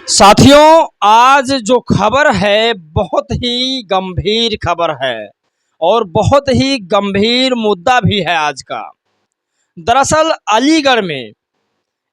साथियों, आज जो खबर है बहुत ही गंभीर खबर है और बहुत ही गंभीर मुद्दा भी है आज का। दरअसल अलीगढ़ में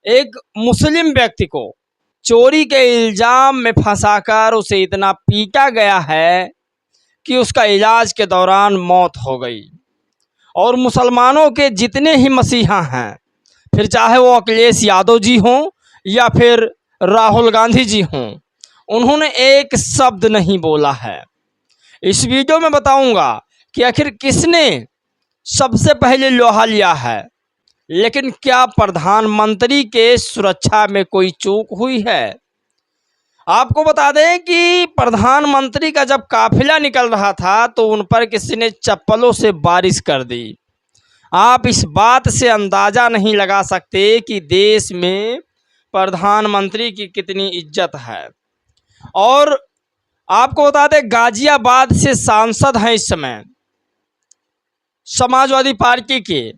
एक मुस्लिम व्यक्ति को चोरी के इल्ज़ाम में फंसाकर उसे इतना पीटा गया है कि उसका इलाज के दौरान मौत हो गई। और मुसलमानों के जितने ही मसीहा हैं, फिर चाहे वो अखिलेश यादव जी हों या फिर राहुल गांधी जी हों, उन्होंने एक शब्द नहीं बोला है। इस वीडियो में बताऊंगा कि आखिर किसने सबसे पहले लोहा लिया है, लेकिन क्या प्रधानमंत्री के सुरक्षा में कोई चूक हुई है। आपको बता दें कि प्रधानमंत्री का जब काफिला निकल रहा था तो उन पर किसी ने चप्पलों से बारिश कर दी। आप इस बात से अंदाज़ा नहीं लगा सकते कि देश में प्रधानमंत्री की कितनी इज्जत है। और आपको बता दें, गाजियाबाद से सांसद हैं इस समय समाजवादी पार्टी के।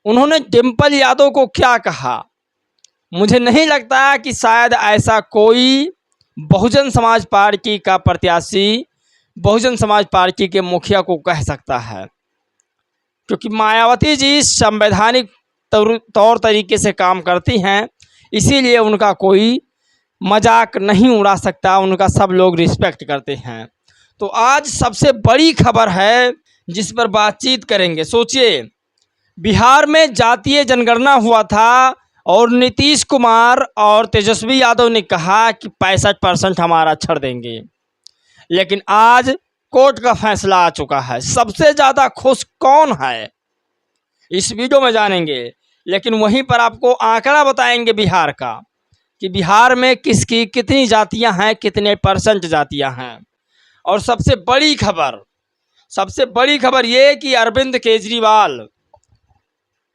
उन्होंने डिम्पल यादव को क्या कहा, मुझे नहीं लगता कि शायद ऐसा कोई बहुजन समाज पार्टी का प्रत्याशी बहुजन समाज पार्टी के मुखिया को कह सकता है, क्योंकि मायावती जी संवैधानिक तौर तरीके से काम करती हैं, इसीलिए उनका कोई मजाक नहीं उड़ा सकता, उनका सब लोग रिस्पेक्ट करते हैं। तो आज सबसे बड़ी खबर है जिस पर बातचीत करेंगे। सोचिए, बिहार में जातीय जनगणना हुआ था और नीतीश कुमार और तेजस्वी यादव ने कहा कि 65% हमारा छोड़ देंगे, लेकिन आज कोर्ट का फैसला आ चुका है। सबसे ज़्यादा खुश कौन है इस वीडियो में जानेंगे, लेकिन वहीं पर आपको आंकड़ा बताएंगे बिहार का कि बिहार में किसकी कितनी जातियां हैं, कितने % जातियां हैं। और सबसे बड़ी खबर ये कि अरविंद केजरीवाल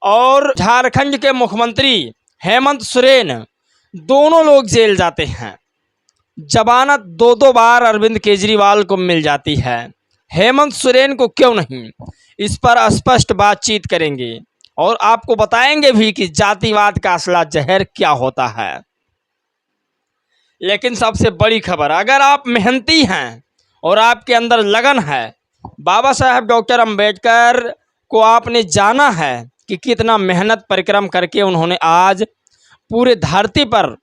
और झारखंड के मुख्यमंत्री हेमंत सोरेन दोनों लोग जेल जाते हैं। जमानत दो बार अरविंद केजरीवाल को मिल जाती है, हेमंत सोरेन को क्यों नहीं, इस पर स्पष्ट बातचीत करेंगे और आपको बताएंगे भी कि जातिवाद का असला जहर क्या होता है। लेकिन सबसे बड़ी खबर, अगर आप मेहनती हैं और आपके अंदर लगन है, बाबा साहब डॉक्टर अंबेडकर को आपने जाना है कि कितना मेहनत परिश्रम करके उन्होंने आज पूरे धरती पर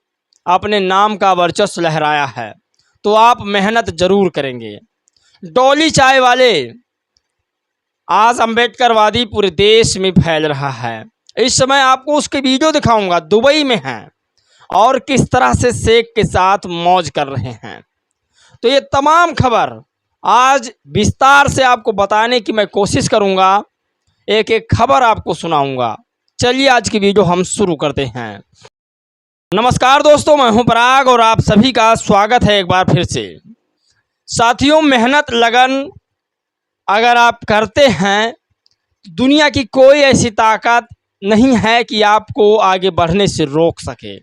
अपने नाम का वर्चस्व लहराया है, तो आप मेहनत जरूर करेंगे। डॉली चाय वाले आज अंबेडकरवादी पूरे देश में फैल रहा है। इस समय आपको उसकी वीडियो दिखाऊंगा, दुबई में हैं और किस तरह से शेख के साथ मौज कर रहे हैं। तो ये तमाम खबर आज विस्तार से आपको बताने की मैं कोशिश करूंगा, एक एक खबर आपको सुनाऊंगा। चलिए आज की वीडियो हम शुरू करते हैं। नमस्कार दोस्तों, मैं हूं पराग और आप सभी का स्वागत है एक बार फिर से। साथियों, मेहनत लगन अगर आप करते हैं, दुनिया की कोई ऐसी ताकत नहीं है कि आपको आगे बढ़ने से रोक सके।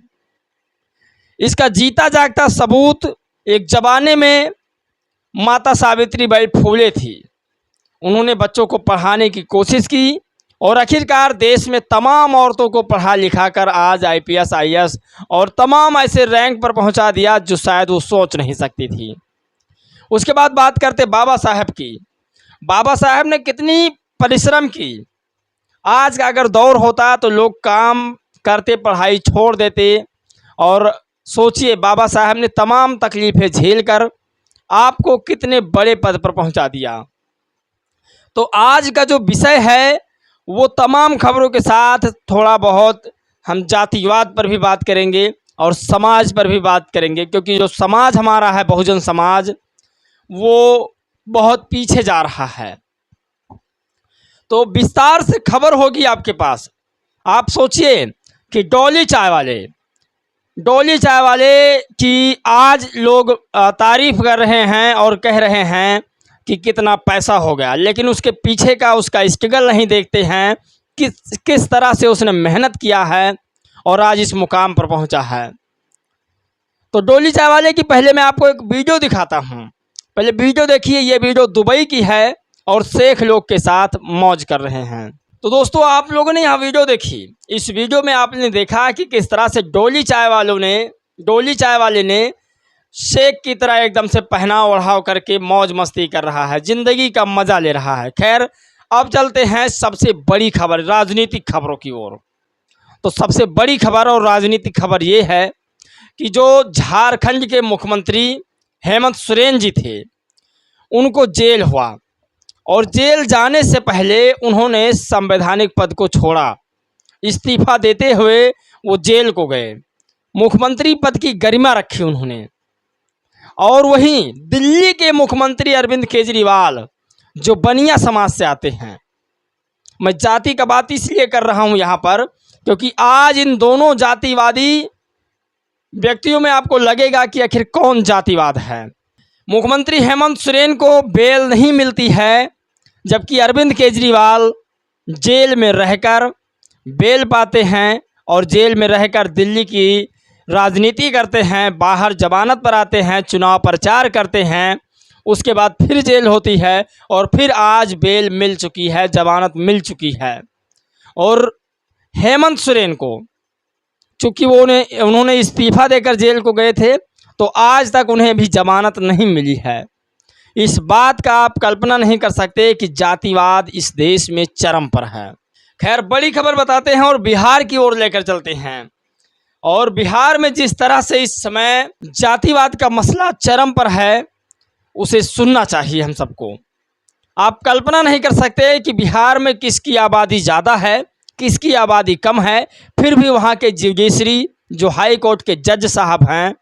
इसका जीता जागता सबूत एक ज़माने में माता सावित्रीबाई फुले थी। उन्होंने बच्चों को पढ़ाने की कोशिश की और आखिरकार देश में तमाम औरतों को पढ़ा लिखा कर आज IPS IAS और तमाम ऐसे रैंक पर पहुंचा दिया जो शायद वो सोच नहीं सकती थी। उसके बाद बात करते बाबा साहब की। बाबा साहब ने कितनी परिश्रम की। आज का अगर दौर होता तो लोग काम करते, पढ़ाई छोड़ देते। और सोचिए, बाबा साहब ने तमाम तकलीफ़ें झेल कर आपको कितने बड़े पद पर पहुंचा दिया। तो आज का जो विषय है वो तमाम खबरों के साथ थोड़ा बहुत हम जातिवाद पर भी बात करेंगे और समाज पर भी बात करेंगे, क्योंकि जो समाज हमारा है बहुजन समाज, वो बहुत पीछे जा रहा है। तो विस्तार से खबर होगी आपके पास। आप सोचिए कि डॉली चाय वाले की आज लोग तारीफ कर रहे हैं और कह रहे हैं कि कितना पैसा हो गया, लेकिन उसके पीछे का उसका स्ट्रगल नहीं देखते हैं कि किस तरह से उसने मेहनत किया है और आज इस मुकाम पर पहुंचा है। तो डॉली चाय वाले की पहले मैं आपको एक वीडियो दिखाता हूं। पहले वीडियो देखिए। ये वीडियो दुबई की है और शेख लोग के साथ मौज कर रहे हैं। तो दोस्तों, आप लोगों ने यहाँ वीडियो देखी। इस वीडियो में आपने देखा कि किस तरह से डॉली चाय वाले ने शेख की तरह एकदम से पहनाव ओढ़ाव करके मौज मस्ती कर रहा है, जिंदगी का मजा ले रहा है। खैर, अब चलते हैं सबसे बड़ी खबर, राजनीतिक खबरों की ओर। तो सबसे बड़ी खबर और राजनीतिक खबर ये है कि जो झारखंड के मुख्यमंत्री हेमंत सोरेन जी थे, उनको जेल हुआ और जेल जाने से पहले उन्होंने संवैधानिक पद को छोड़ा। इस्तीफा देते हुए वो जेल को गए, मुख्यमंत्री पद की गरिमा रखी उन्होंने। और वहीं दिल्ली के मुख्यमंत्री अरविंद केजरीवाल, जो बनिया समाज से आते हैं, मैं जाति का बात इसलिए कर रहा हूं यहां पर क्योंकि आज इन दोनों जातिवादी व्यक्तियों में आपको लगेगा कि आखिर कौन जातिवाद है। मुख्यमंत्री हेमंत सोरेन को बेल नहीं मिलती है, जबकि अरविंद केजरीवाल जेल में रहकर बेल पाते हैं और जेल में रहकर दिल्ली की राजनीति करते हैं, बाहर जमानत पर आते हैं, चुनाव प्रचार करते हैं, उसके बाद फिर जेल होती है और फिर आज बेल मिल चुकी है, जमानत मिल चुकी है। और हेमंत सोरेन को चूँकि उन्होंने इस्तीफा देकर जेल को गए थे, तो आज तक उन्हें भी जमानत नहीं मिली है। इस बात का आप कल्पना नहीं कर सकते कि जातिवाद इस देश में चरम पर है। खैर, बड़ी खबर बताते हैं और बिहार की ओर लेकर चलते हैं। और बिहार में जिस तरह से इस समय जातिवाद का मसला चरम पर है, उसे सुनना चाहिए हम सबको। आप कल्पना नहीं कर सकते कि बिहार में किसकी आबादी ज़्यादा है, किसकी आबादी कम है, फिर भी वहाँ के जुडिशरी जो हाई कोर्ट के जज साहब हैं,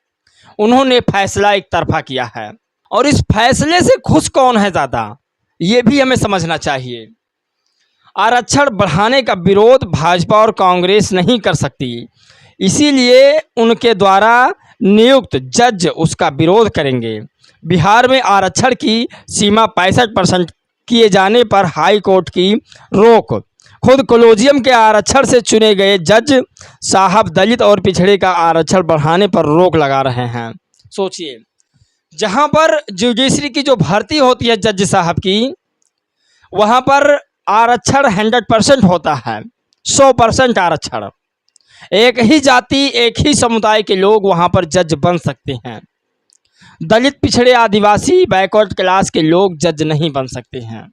उन्होंने फैसला एक तरफा किया है। और इस फैसले से खुश कौन है ज़्यादा, ये भी हमें समझना चाहिए। आरक्षण बढ़ाने का विरोध भाजपा और कांग्रेस नहीं कर सकती, इसीलिए उनके द्वारा नियुक्त जज उसका विरोध करेंगे। बिहार में आरक्षण की सीमा 65% किए जाने पर हाई कोर्ट की रोक। खुद कॉलेजियम के आरक्षण से चुने गए जज साहब दलित और पिछड़े का आरक्षण बढ़ाने पर रोक लगा रहे हैं। सोचिए, जहां पर जुडिशरी की जो भर्ती होती है जज साहब की, वहां पर आरक्षण 100% होता है, 100% आरक्षण। एक ही जाति, एक ही समुदाय के लोग वहां पर जज बन सकते हैं। दलित, पिछड़े, आदिवासी, बैकवर्ड क्लास के लोग जज नहीं बन सकते हैं।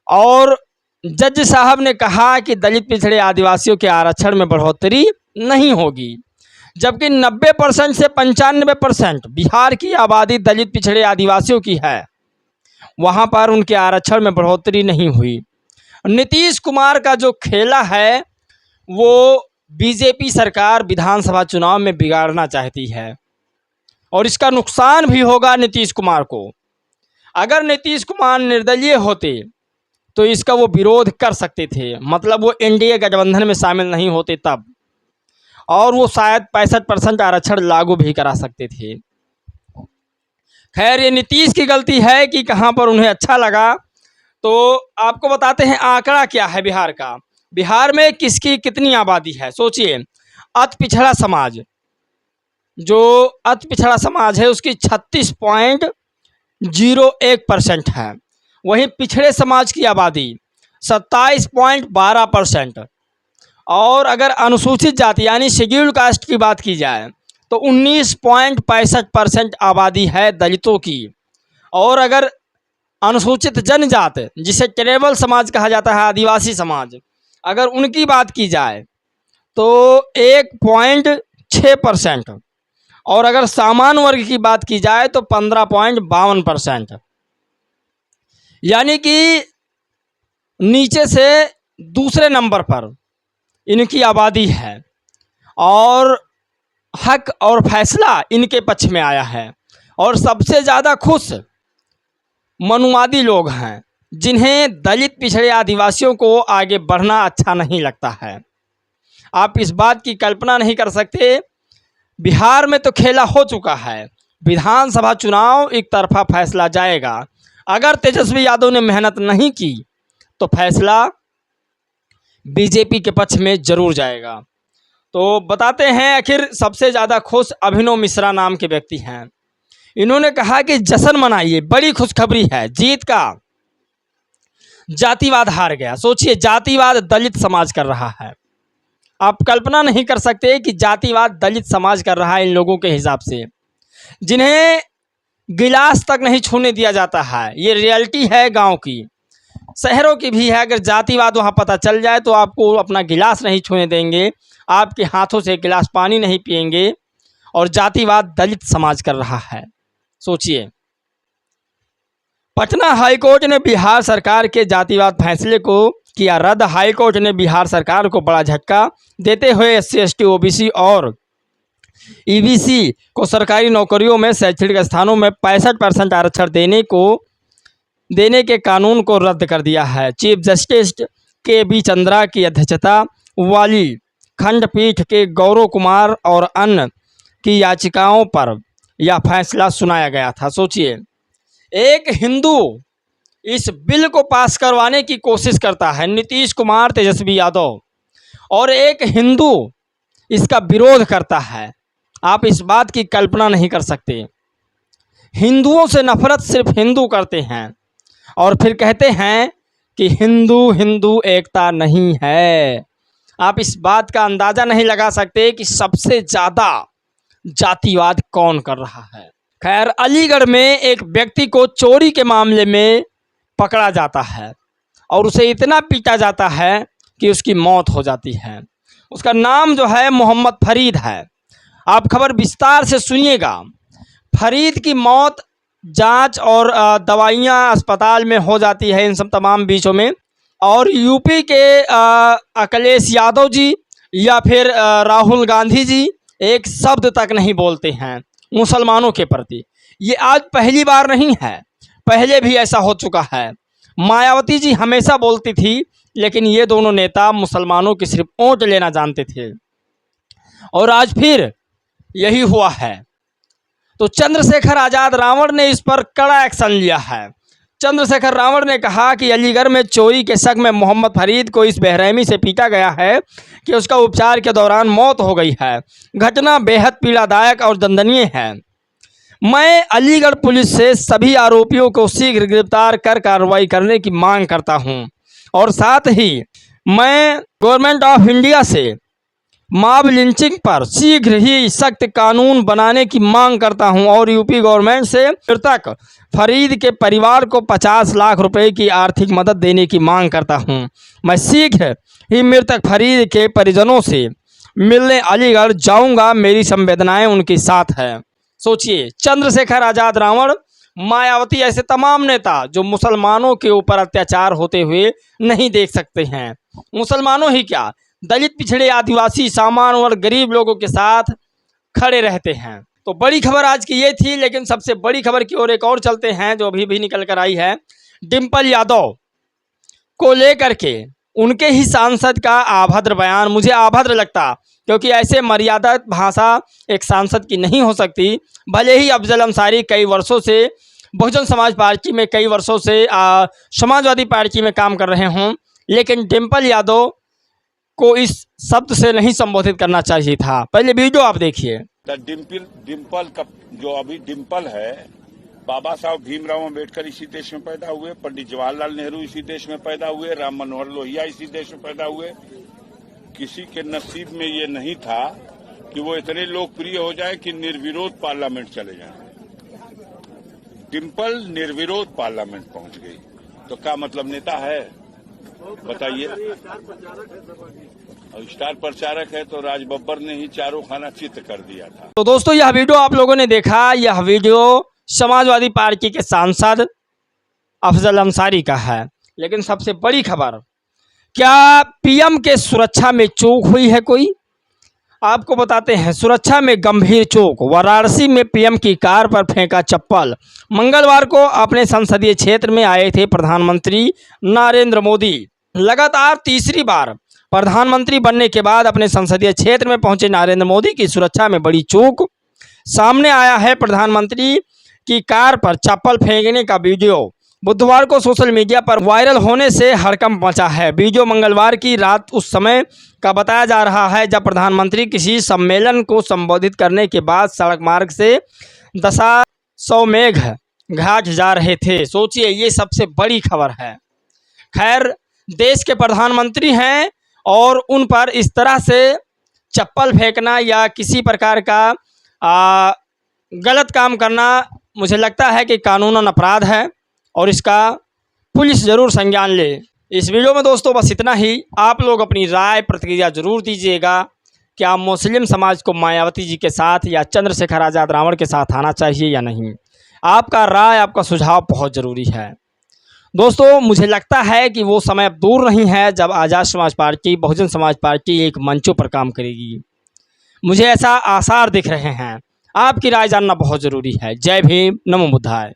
और जज साहब ने कहा कि दलित, पिछड़े, आदिवासियों के आरक्षण में बढ़ोतरी नहीं होगी, जबकि 90% से 95% बिहार की आबादी दलित, पिछड़े, आदिवासियों की है, वहाँ पर उनके आरक्षण में बढ़ोतरी नहीं हुई। नीतीश कुमार का जो खेला है वो बीजेपी सरकार विधानसभा चुनाव में बिगाड़ना चाहती है और इसका नुकसान भी होगा नीतीश कुमार को। अगर नीतीश कुमार निर्दलीय होते तो इसका वो विरोध कर सकते थे, मतलब वो एनडीए गठबंधन में शामिल नहीं होते तब, और वो शायद 65% आरक्षण लागू भी करा सकते थे। खैर, ये नीतीश की गलती है कि कहाँ पर उन्हें अच्छा लगा। तो आपको बताते हैं आंकड़ा क्या है बिहार का। बिहार में किसकी कितनी आबादी है, सोचिए। अति पिछड़ा समाज, जो अति पिछड़ा समाज है, उसकी 36.01% है। वहीं पिछड़े समाज की आबादी 27.12%। और अगर अनुसूचित जाति यानी शेड्यूल कास्ट की बात की जाए तो 19.65% आबादी है दलितों की। और अगर अनुसूचित जनजात, जिसे ट्राइबल समाज कहा जाता है, आदिवासी समाज, अगर उनकी बात की जाए तो 1.6%। और अगर सामान्य वर्ग की बात की जाए तो 15.52%। यानी कि नीचे से दूसरे नंबर पर इनकी आबादी है और हक और फैसला इनके पक्ष में आया है। और सबसे ज़्यादा खुश मनुवादी लोग हैं, जिन्हें दलित, पिछड़े, आदिवासियों को आगे बढ़ना अच्छा नहीं लगता है। आप इस बात की कल्पना नहीं कर सकते। बिहार में तो खेला हो चुका है, विधानसभा चुनाव एक तरफा फैसला जाएगा। अगर तेजस्वी यादव ने मेहनत नहीं की तो फैसला बीजेपी के पक्ष में जरूर जाएगा। तो बताते हैं, आखिर सबसे ज़्यादा खुश अभिनव मिश्रा नाम के व्यक्ति हैं। इन्होंने कहा कि जश्न मनाइए, बड़ी खुशखबरी है, जीत का। जातिवाद हार गया। सोचिए, जातिवाद दलित समाज कर रहा है। आप कल्पना नहीं कर सकते कि जातिवाद दलित समाज कर रहा है इन लोगों के हिसाब से। जिन्हें गिलास तक नहीं छूने दिया जाता है। ये रियलिटी है गांव की, शहरों की भी है। अगर जातिवाद वहाँ पता चल जाए तो आपको अपना गिलास नहीं छूने देंगे, आपके हाथों से एक गिलास पानी नहीं पिएंगे। और जातिवाद दलित समाज कर रहा है। सोचिए, पटना हाईकोर्ट ने बिहार सरकार के जातिवाद फैसले को किया रद्द। हाईकोर्ट ने बिहार सरकार को बड़ा झटका देते हुए SC ST OBC और EBC को सरकारी नौकरियों में शैक्षणिक स्थानों में 65% आरक्षण देने के कानून को रद्द कर दिया है। चीफ जस्टिस KB चंद्रा की अध्यक्षता वाली खंडपीठ के गौरव कुमार और अन्य की याचिकाओं पर यह फैसला सुनाया गया था। सोचिए, एक हिंदू इस बिल को पास करवाने की कोशिश करता है, नीतीश कुमार, तेजस्वी यादव, और एक हिंदू इसका विरोध करता है। आप इस बात की कल्पना नहीं कर सकते। हिंदुओं से नफरत सिर्फ हिंदू करते हैं और फिर कहते हैं कि हिंदू हिंदू एकता नहीं है। आप इस बात का अंदाज़ा नहीं लगा सकते कि सबसे ज़्यादा जातिवाद कौन कर रहा है। खैर, अलीगढ़ में एक व्यक्ति को चोरी के मामले में पकड़ा जाता है और उसे इतना पीटा जाता है कि उसकी मौत हो जाती है। उसका नाम जो है मोहम्मद फरीद है। आप खबर विस्तार से सुनिएगा। फरीद की मौत जांच और दवाइयां अस्पताल में हो जाती है, इन सब तमाम बीचों में। और यूपी के अखिलेश यादव जी या फिर राहुल गांधी जी एक शब्द तक नहीं बोलते हैं मुसलमानों के प्रति। ये आज पहली बार नहीं है, पहले भी ऐसा हो चुका है। मायावती जी हमेशा बोलती थी, लेकिन ये दोनों नेता मुसलमानों की सिर्फ वोट लेना जानते थे, और आज फिर यही हुआ है। तो चंद्रशेखर आज़ाद रावण ने इस पर कड़ा एक्शन लिया है। चंद्रशेखर रावण ने कहा कि अलीगढ़ में चोरी के शक में मोहम्मद फरीद को इस बेरहमी से पीटा गया है कि उसका उपचार के दौरान मौत हो गई है। घटना बेहद पीड़ादायक और दंडनीय है। मैं अलीगढ़ पुलिस से सभी आरोपियों को शीघ्र गिरफ्तार कर कार्रवाई करने की मांग करता हूं, और साथ ही मैं गवर्नमेंट ऑफ इंडिया से मॉब लिंचिंग पर शीघ्र ही सख्त कानून बनाने की मांग करता हूं, और यूपी गवर्नमेंट से मृतक फरीद के परिवार को 50 लाख रुपए की आर्थिक मदद देने की मांग करता हूं। मैं शीघ्र ही मृतक फरीद के परिजनों से मिलने अलीगढ़ जाऊंगा। मेरी संवेदनाएं उनके साथ है। सोचिए, चंद्रशेखर आज़ाद रावण, मायावती, ऐसे तमाम नेता जो मुसलमानों के ऊपर अत्याचार होते हुए नहीं देख सकते हैं। मुसलमानों ही क्या, दलित, पिछड़े, आदिवासी, सामान्य वर्ग, गरीब लोगों के साथ खड़े रहते हैं। तो बड़ी खबर आज की ये थी, लेकिन सबसे बड़ी खबर की ओर एक और चलते हैं जो अभी भी निकल कर आई है। डिम्पल यादव को लेकर के उनके ही सांसद का अभद्र बयान मुझे अभद्र लगता, क्योंकि ऐसे मर्यादा भाषा एक सांसद की नहीं हो सकती। भले ही अफजल अंसारी कई वर्षों से बहुजन समाज पार्टी में, कई वर्षों से समाजवादी पार्टी में काम कर रहे हों, लेकिन डिम्पल यादव को इस शब्द से नहीं संबोधित करना चाहिए था। पहले वीडियो आप देखिए। डिम्पल का जो अभी डिम्पल है, बाबा साहब भीमराव अम्बेडकर इसी देश में पैदा हुए, पंडित जवाहरलाल नेहरू इसी देश में पैदा हुए, राम मनोहर लोहिया इसी देश में पैदा हुए। किसी के नसीब में ये नहीं था कि वो इतने लोकप्रिय हो जाए कि निर्विरोध पार्लियामेंट चले जाए। डिम्पल निर्विरोध पार्लियामेंट पहुंच गई, तो क्या मतलब नेता है, बताइए। और स्टार प्रचारक है तो राज बब्बर ने ही चारों खाना चित्त कर दिया था। तो दोस्तों, यह वीडियो आप लोगों ने देखा। यह वीडियो समाजवादी पार्टी के सांसद अफजल अंसारी का है। लेकिन सबसे बड़ी खबर, क्या पीएम के सुरक्षा में चूक हुई है कोई? आपको बताते हैं, सुरक्षा में गंभीर चूक। वाराणसी में पीएम की कार पर फेंका चप्पल। मंगलवार को अपने संसदीय क्षेत्र में आए थे प्रधानमंत्री नरेंद्र मोदी। लगातार तीसरी बार प्रधानमंत्री बनने के बाद अपने संसदीय क्षेत्र में पहुंचे नरेंद्र मोदी की सुरक्षा में बड़ी चूक सामने आया है। प्रधानमंत्री की कार पर चप्पल फेंकने का वीडियो बुधवार को सोशल मीडिया पर वायरल होने से हड़कंप मचा है। वीडियो मंगलवार की रात उस समय का बताया जा रहा है जब प्रधानमंत्री किसी सम्मेलन को संबोधित करने के बाद सड़क मार्ग से दशाश्वमेध घाट जा रहे थे। सोचिए, ये सबसे बड़ी खबर है। खैर, देश के प्रधानमंत्री हैं और उन पर इस तरह से चप्पल फेंकना या किसी प्रकार का गलत काम करना मुझे लगता है कि कानूनन अपराध है और इसका पुलिस ज़रूर संज्ञान ले। इस वीडियो में दोस्तों बस इतना ही। आप लोग अपनी राय प्रतिक्रिया ज़रूर दीजिएगा। क्या मुस्लिम समाज को मायावती जी के साथ या चंद्रशेखर आज़ाद रावण के साथ आना चाहिए या नहीं? आपका राय, आपका सुझाव बहुत ज़रूरी है दोस्तों। मुझे लगता है कि वो समय अब दूर नहीं है जब आज़ाद समाज पार्टी, बहुजन समाज पार्टी एक मंचों पर काम करेगी। मुझे ऐसा आसार दिख रहे हैं। आपकी राय जानना बहुत ज़रूरी है। जय भीम, नमो बुद्धाय।